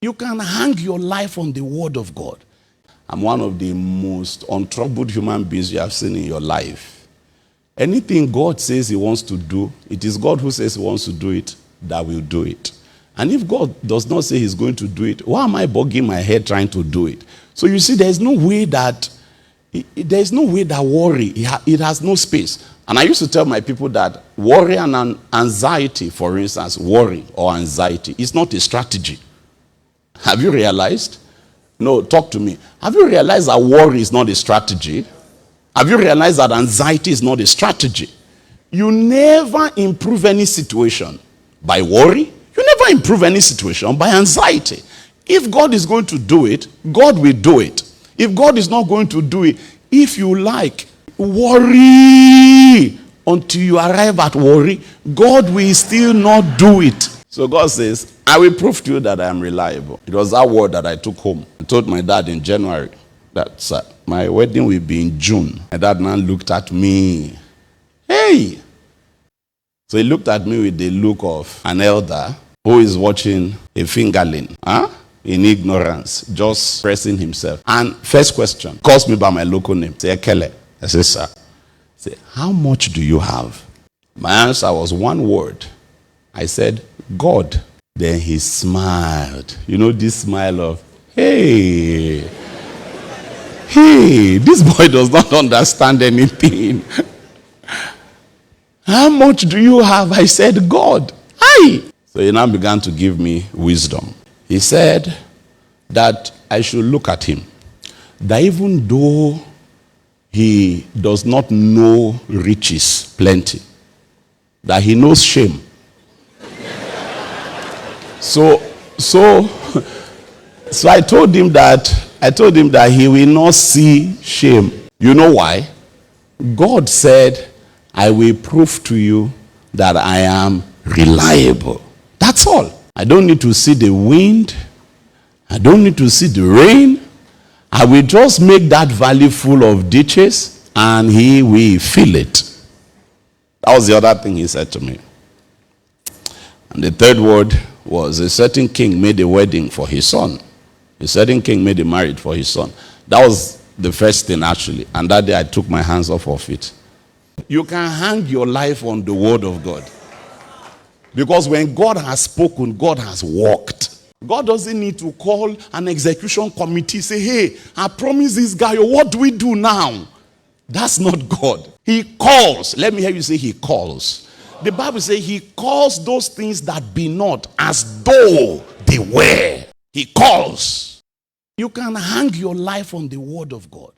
You can hang your life on the word of God. I'm one of the most untroubled human beings you have seen in your life. Anything God says he wants to do, it is God who says he wants to do it that will do it. And if God does not say he's going to do it, why am I bugging my head trying to do it? So you see, there's no way that worry, it has no space. And I used to tell my people that worry and anxiety, for instance, worry or anxiety is not a strategy. Have you realized? No, talk to me. Have you realized that worry is not a strategy? Have you realized that anxiety is not a strategy? You never improve any situation by worry. You never improve any situation by anxiety. If God is going to do it, God will do it. If God is not going to do it, if you like, worry until you arrive at worry, God will still not do it. So God says, I will prove to you that I am reliable. It was that word that I took home. I told my dad in January that my wedding will be in June. My dad now looked at me. Hey! So he looked at me with the look of an elder who is watching a fingerling, in ignorance, just pressing himself. And first question, calls me by my local name. Say, Ekele. I say, sir. Say, how much do you have? My answer was one word. I said, God. Then he smiled. You know this smile of, hey, this boy does not understand anything. How much do you have? I said, God. Hi. So he now began to give me wisdom. He said that I should look at him. That even though he does not know riches, plenty, that he knows shame. So I told him that he will not see shame. You know why? God said, I will prove to you that I am reliable. That's all. I don't need to see the wind. I don't need to see the rain. I will just make that valley full of ditches and he will fill it. That was the other thing he said to me. And the third word was a certain king made a wedding for his son. A certain king made a marriage for his son. That was the first thing actually. And that day I took my hands off of it. You can hang your life on the word of God. Because when God has spoken, God has walked. God doesn't need to call an execution committee, say, hey, I promise this guy, what do we do now? That's not God. He calls. Let me hear you say he calls. The Bible says he calls those things that be not as though they were. He calls. You can hang your life on the word of God.